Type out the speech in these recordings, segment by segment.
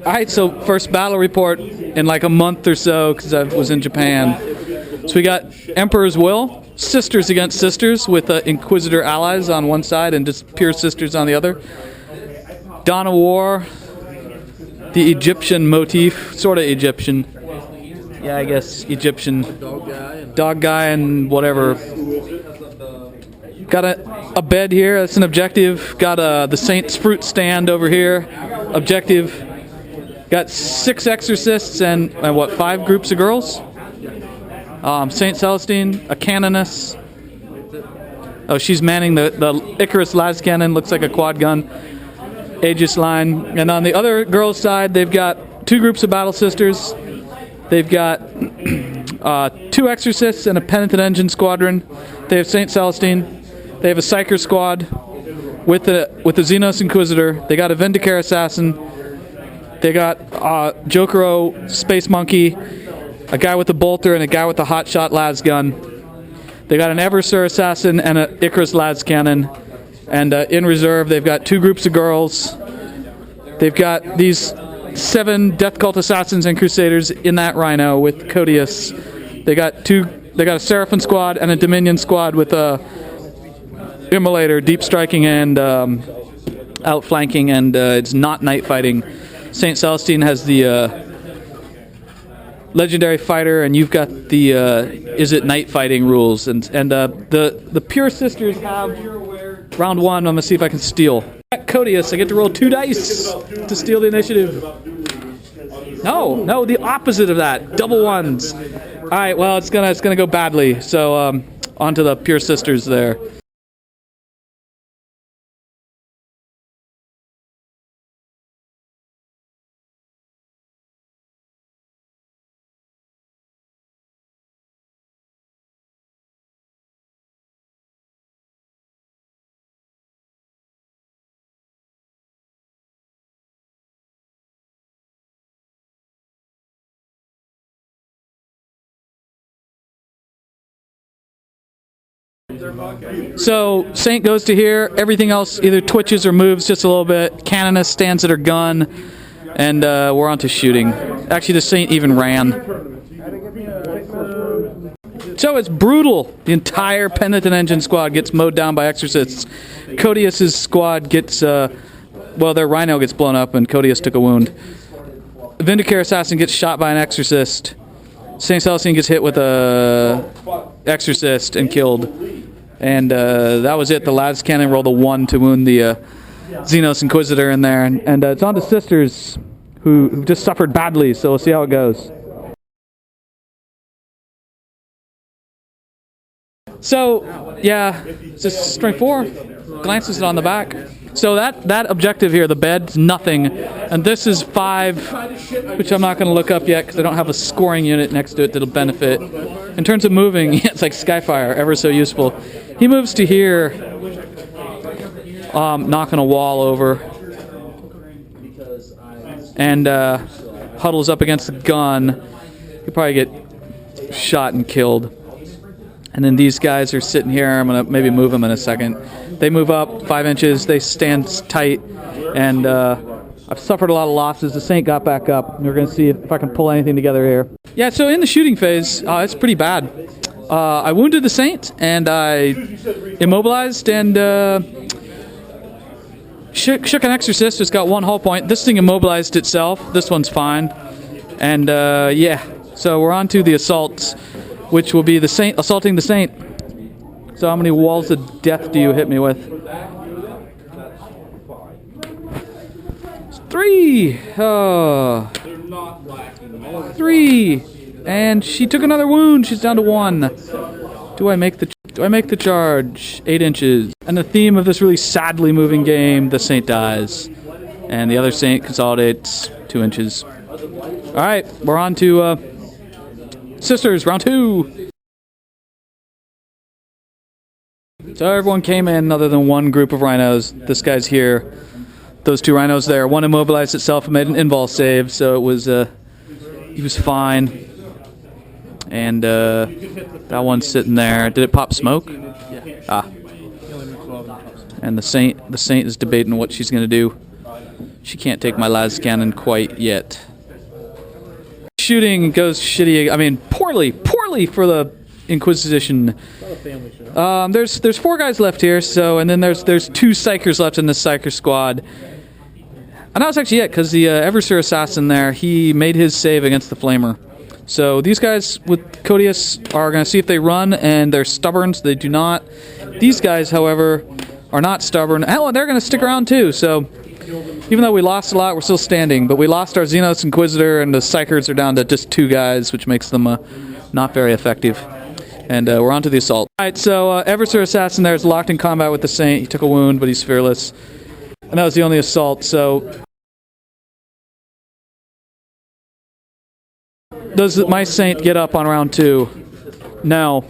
Alright, so first battle report in like a month or so, because I was in Japan. So we got Emperor's Will, sisters against sisters, with Inquisitor allies on one side and just pure sisters on the other. Dawn of War, the Egyptian motif, sort of Egyptian. Yeah, I guess Egyptian. Dog guy and whatever. Got a bed here, that's an objective. Got the Saint's fruit stand over here, objective. Got 6 exorcists and what, 5 groups of girls? Saint Celestine, a canoness. Oh, she's manning the Icarus las cannon, looks like a quad gun. Aegis line. And on the other girls' side, they've got 2 groups of battle sisters. They've got 2 exorcists and a penitent engine squadron. They have Saint Celestine. They have a psyker squad with the Xenos Inquisitor. They got a Vindicare assassin. They got Jokero Space Monkey, a guy with a bolter, and a guy with a hotshot las gun. They got an Eversur assassin and an Icarus las cannon. And in reserve, they've got 2 groups of girls. They've got these 7 Death Cult assassins and crusaders in that rhino with Codius. They got a Seraphim squad and a Dominion squad with a Immolator, deep striking and outflanking, and it's not night fighting. Saint Celestine has the legendary fighter, and you've got the is it night fighting rules, and the pure sisters have round 1. I'm gonna see if I can steal. Codius, I get to roll 2 dice to steal the initiative. No, the opposite of that, double 1s. All right, well it's gonna go badly. So on to the pure sisters there. So Saint goes to here. Everything else either twitches or moves just a little bit. Canoness stands at her gun, and we're on to shooting. Actually, the Saint even ran. So it's brutal. The entire Penitent Engine squad gets mowed down by exorcists. Codius's squad gets, well, their rhino gets blown up, and Codius took a wound. Vindicare assassin gets shot by an exorcist. Saint Celestine gets hit with a exorcist and killed. And that was it. The las cannon rolled a 1 to wound the Xenos Inquisitor in there. And it's on to sisters who just suffered badly, so we'll see how it goes. So, yeah, it's just strength 4. Glances it on the back. So that objective here, the bed's nothing. And this is 5, which I'm not going to look up yet because I don't have a scoring unit next to it that'll benefit. In terms of moving, it's like Skyfire, ever so useful. He moves to here, knocking a wall over. And huddles up against the gun. He'll probably get shot and killed. And then these guys are sitting here. I'm going to maybe move them in a second. They move up 5 inches. They stand tight. And I've suffered a lot of losses. The Saint got back up. We're going to see if I can pull anything together here. Yeah, so in the shooting phase, it's pretty bad. I wounded the Saint, and I immobilized and shook an exorcist. It's got 1 hull point. This thing immobilized itself. This one's fine. And yeah, so we're on to the assaults, which will be the Saint assaulting the Saint. So how many walls of death do you hit me with? 3! Oh. 3! And she took another wound. She's down to 1. Do I make the charge? 8 inches. And the theme of this really sadly moving game, the Saint dies. And the other Saint consolidates 2 inches. Alright, we're on to sisters, round 2. So everyone came in other than 1 group of rhinos. This guy's here. Those 2 rhinos there. 1 immobilized itself and made an invul save, so it was he was fine. And that one's sitting there. Did it pop smoke? Yeah. Ah. And the Saint is debating what she's going to do. She can't take my las cannon quite yet. Shooting goes shitty. I mean, poorly for the Inquisition. There's 4 guys left here. So, and then there's 2 psychers left in the psyker squad. And that was actually it, because the Eversur assassin there, he made his save against the flamer. So these guys with Codius are going to see if they run, and they're stubborn, so they do not. These guys, however, are not stubborn. Hell, they're going to stick around too. So even though we lost a lot, we're still standing. But we lost our Xenos Inquisitor, and the Psychers are down to just 2 guys, which makes them not very effective. And we're on to the assault. Alright, so Eversur Assassin there is locked in combat with the Saint. He took a wound, but he's fearless. And that was the only assault, so... Does my Saint get up on round 2? No.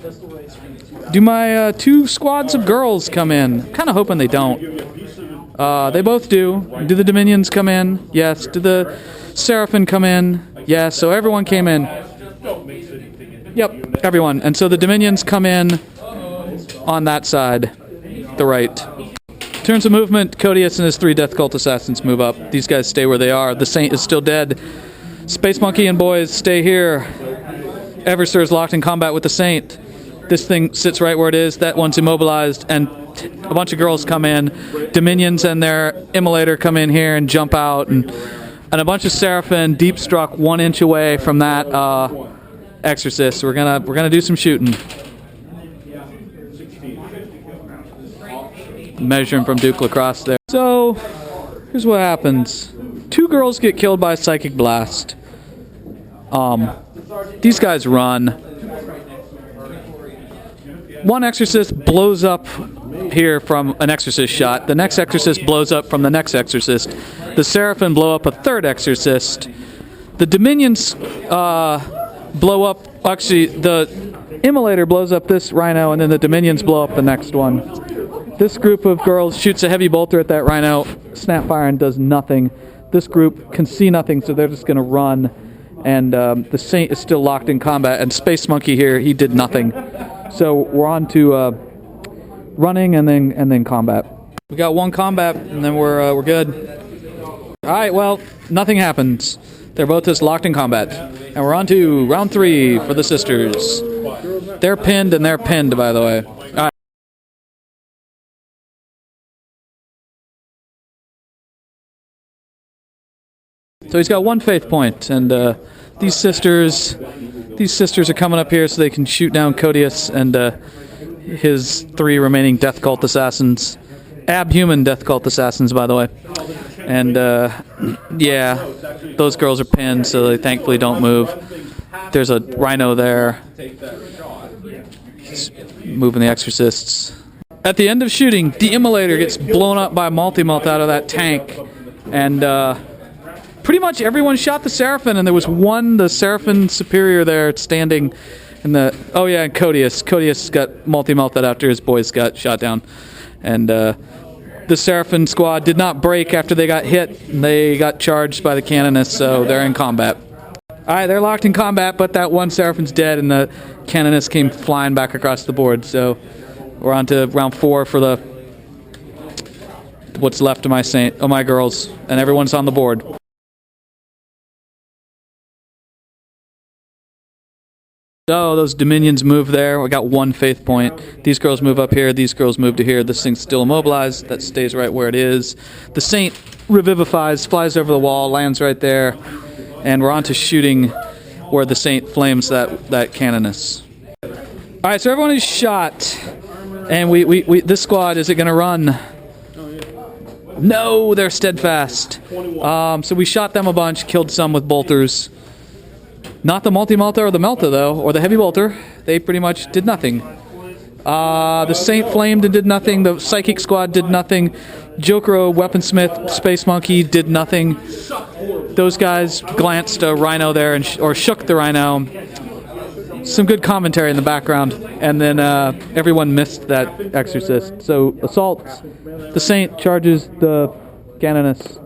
Do my 2 squads of girls come in? Kind of hoping they don't. They both do. Do the Dominions come in? Yes. Do the Seraphim come in? Yes. So everyone came in. Yep, everyone. And so the Dominions come in on that side, the right. In terms of movement, Codius and his 3 Death Cult Assassins move up. These guys stay where they are. The Saint is still dead. Space Monkey and boys, stay here. Eversur is locked in combat with the Saint. This thing sits right where it is. That one's immobilized, and a bunch of girls come in. Dominions and their Immolator come in here and jump out, and a bunch of Seraphim deep struck 1 inch away from that Exorcist. We're gonna do some shooting. Measuring from Duke Lacrosse there. So here's what happens. 2 girls get killed by a Psychic Blast. These guys run. 1 Exorcist blows up here from an Exorcist shot. The next Exorcist blows up from the next Exorcist. The Seraphim blow up a 3rd Exorcist. The Dominions blow up... Actually, the Immolator blows up this Rhino, and then the Dominions blow up the next one. This group of girls shoots a heavy bolter at that Rhino. Snapfire and does nothing. This group can see nothing, so they're just going to run. And the Saint is still locked in combat. And Space Monkey here, he did nothing. So we're on to running and then combat. We got 1 combat, and then we're good. All right, well, nothing happens. They're both just locked in combat. And we're on to round 3 for the sisters. They're pinned, and they're pinned, by the way. All right. So he's got 1 faith point, and these sisters are coming up here so they can shoot down Codius and his 3 remaining Death Cult Assassins. Abhuman Death Cult Assassins, by the way. And yeah, those girls are pinned, so they thankfully don't move. There's a Rhino there. He's moving the Exorcists. At the end of shooting, the Immolator gets blown up by Multi-Melt out of that tank, and pretty much everyone shot the Seraphim, and there was the Seraphim Superior there standing in the... Oh yeah, and Codius. Codius got multi-melted after his boys got shot down. And the Seraphim squad did not break after they got hit. They got charged by the Canonists, so they're in combat. Alright, they're locked in combat, but that 1 Seraphim's dead, and the Canonists came flying back across the board. So we're on to round 4 for the... what's left of my Saint. Oh, my girls. And everyone's on the board. So those Dominions move there. We got 1 faith point. These girls move up here. These girls move to here. This thing's still immobilized. That stays right where it is. The Saint revivifies, flies over the wall, lands right there. And we're on to shooting where the Saint flames that Canonist. Alright, so everyone is shot. And this squad, is it going to run? No, they're steadfast. So we shot them a bunch, killed some with bolters. Not the Multi-Melta or the Melta, though, or the Heavy Bolter. They pretty much did nothing. The Saint flamed and did nothing. The Psychic Squad did nothing. Jokero, Weaponsmith, Space Monkey did nothing. Those guys glanced a Rhino there or shook the Rhino. Some good commentary in the background. And then everyone missed that Exorcist. So assaults. The Saint charges the Canonists.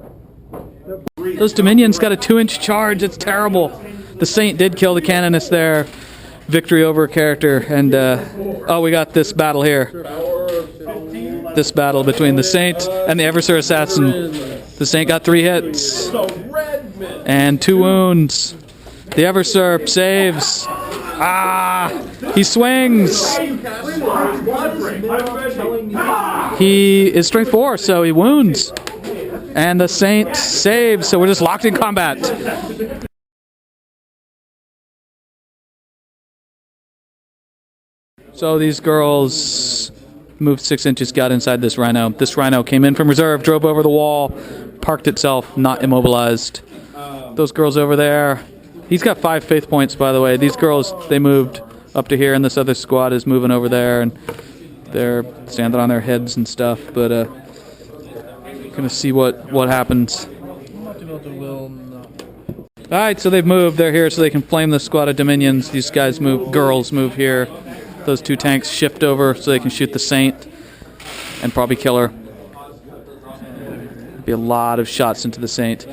Those Dominions got a 2-inch charge. It's terrible. The Saint did kill the Canonist there. Victory over a character. And, oh, we got this battle here. This battle between the Saint and the Eversur Assassin. The The Saint got 3 hits. And 2 wounds. The Eversurp saves. He swings. He is strength 4, so he wounds. And the Saint saves, so we're just locked in combat. So these girls moved 6 inches, got inside this rhino. This rhino came in from reserve, drove over the wall, parked itself, not immobilized. Those girls over there, he's got 5 faith points, by the way. These girls, they moved up to here, and this other squad is moving over there, and they're standing on their heads and stuff, but gonna see what happens. Alright, so they've moved. They're here so they can flame the squad of Dominions. These guys move, girls move here. Those 2 tanks shift over so they can shoot the Saint and probably kill her. Be a lot of shots into the Saint.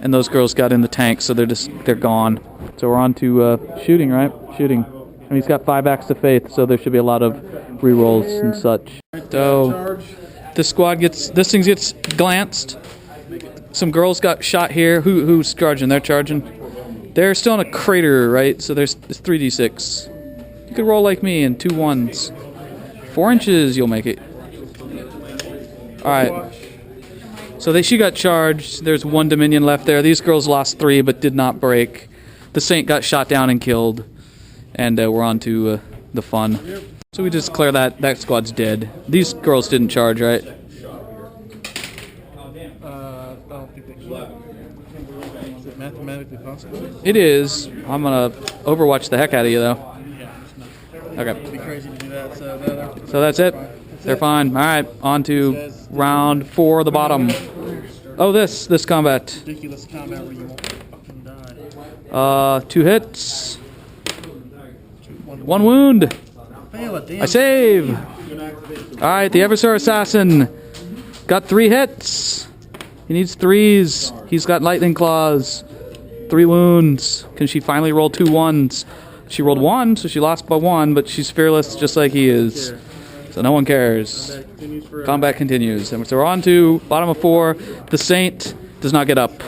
And those girls got in the tank, so they're gone. So we're on to shooting, right? Shooting. And he's got 5 acts of faith, so there should be a lot of rerolls and such. So this thing gets glanced. Some girls got shot here. Who's charging? They're charging. They're still in a crater, right? So there's 3d6. You could roll like me and 2 1s. 4 inches, you'll make it. Alright. So she got charged. There's 1 Dominion left there. These girls lost 3 but did not break. The Saint got shot down and killed. And we're on to the fun. So we just declare that squad's dead. These girls didn't charge, right? I don't think they should. Is it mathematically possible? It is. I'm going to Overwatch the heck out of you, though. Okay. It'd be crazy to do that, So that's it. They're fine. All right, on to round 4, the bottom. Oh, this combat. Ridiculous combat where you won't fucking die. 2 hits. 1 wound. I save. All right, the Eversur Assassin got 3 hits. He needs 3s. He's got lightning claws. 3 wounds. Can she finally roll 2 1s? She rolled 1, so she lost by 1, but she's fearless just like he is. So no one cares. Combat continues. And so we're on to bottom of 4. The Saint does not get up.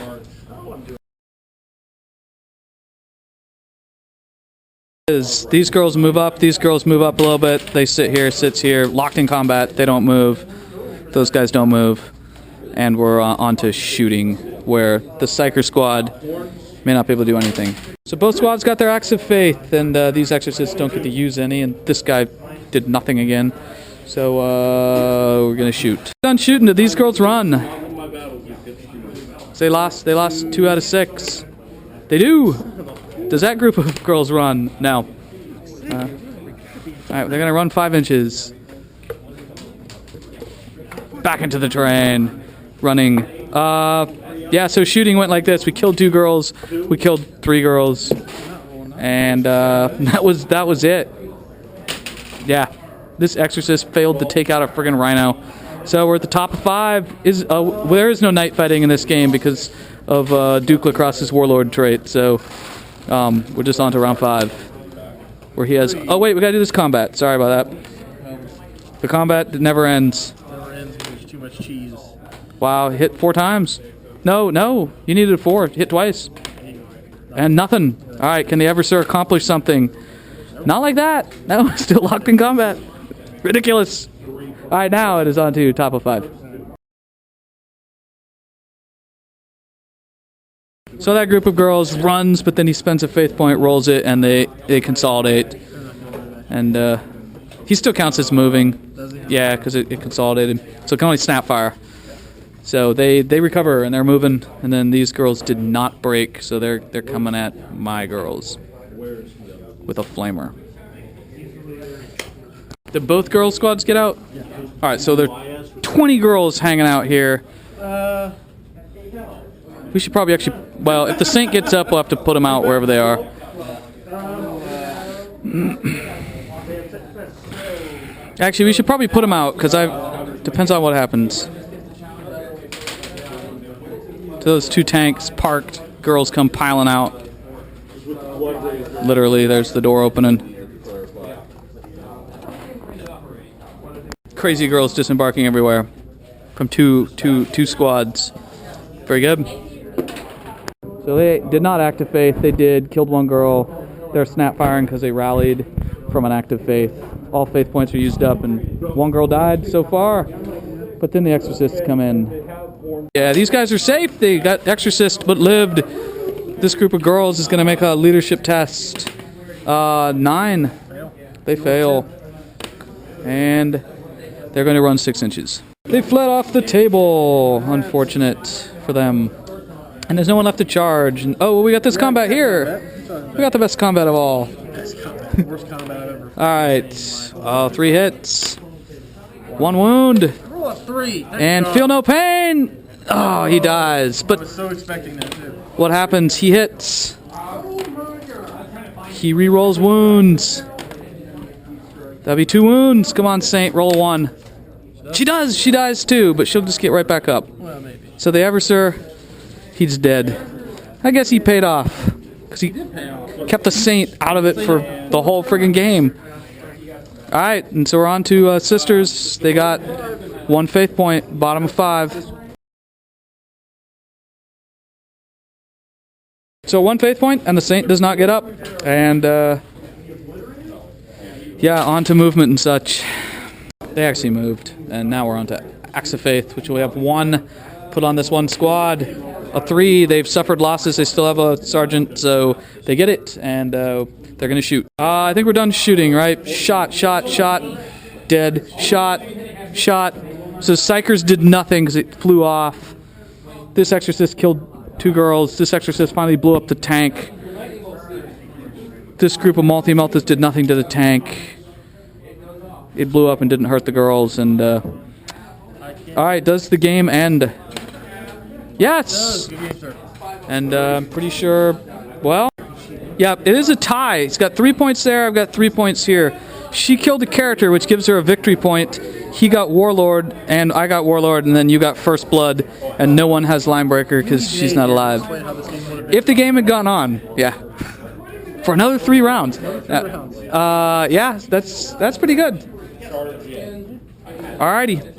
These girls move up. These girls move up a little bit. They sit here, sits here, locked in combat. They don't move. Those guys don't move. And we're on to shooting, where the Psyker squad may not be able to do anything. So both squads got their acts of faith, and these exorcists don't get to use any, and this guy did nothing again. So we're gonna shoot. Done shooting. Did these girls run? So they lost 2 out of 6. They do. Does that group of girls run? No. Alright, they're gonna run 5 inches. Back into the terrain. Running. Yeah, so shooting went like this. We killed 2 girls. We killed 3 girls. And that was it. Yeah. This exorcist failed to take out a friggin' rhino. So we're at the top of 5. There is no night fighting in this game because of Duke Lacrosse's warlord trait. So we're just on to round 5. Where he has... Oh, wait, we gotta do this combat. Sorry about that. The combat never ends. Never ends because there's too much cheese. Wow, hit 4 times. No, you needed a 4. Hit twice. And nothing. Alright, can the Eversur accomplish something? Not like that. No, still locked in combat. Ridiculous. Alright, now it is on to top of 5. So that group of girls runs, but then he spends a faith point, rolls it, and they consolidate. And he still counts as moving. Yeah, because it consolidated. So it can only snap fire. So they recover and they're moving, and then these girls did not break, so they're coming at my girls with a flamer. Did both girls squads get out? All right, so there are 20 girls hanging out here. We should probably actually... Well, if the Saint gets up, we'll have to put them out wherever they are. Actually, we should probably put them out, because depends on what happens. So those 2 tanks parked, girls come piling out. Literally, there's the door opening. Crazy girls disembarking everywhere from two squads. Very good. So they did not active faith. They did killed one girl. They're snap firing because they rallied from an active faith. All faith points are used up, and one girl died so far. But then the exorcists come in. Yeah, these guys are safe. They got exorcist but lived. This group of girls is going to make a leadership test. 9. They fail. And they're going to run 6 inches. They fled off the table. Unfortunate for them. And there's no one left to charge. And, oh, we got this combat here. We got the best combat of all. Worst combat I've ever. Alright. 3 hits. 1 wound. Roll up 3. And feel no pain. Oh, he dies. I But was so expecting that too. what happens? He hits. He re-rolls wounds. That'd be 2 wounds. Come on, Saint. Roll a 1. She does. She dies too, but she'll just get right back up. Well, maybe. So the Eversir, he's dead. I guess he paid off. Because he kept the Saint out of it for the whole friggin' game. Alright, and so we're on to Sisters. They got 1 faith point, bottom of 5. So 1 faith point, and the Saint does not get up. And, yeah, on to movement and such. They actually moved, and now we're on to Acts of Faith, which we have 1 put on this one squad. A 3, they've suffered losses. They still have a sergeant, so they get it, and they're going to shoot. I think we're done shooting, right? Shot, dead, shot. So Psychers did nothing because it flew off. This exorcist killed 2 girls. This exorcist finally blew up the tank. This group of multi-meltas did nothing to the tank. It blew up and didn't hurt the girls. And alright, does the game end? Yes! And I'm pretty sure, well, yeah, it is a tie. He's got 3 points there, I've got 3 points here. She killed a character, which gives her a victory point. He got Warlord, and I got Warlord, and then you got First Blood, and no one has Linebreaker because she's not alive. If the game had gone on, yeah. For another 3 rounds. Yeah, that's pretty good. Alrighty.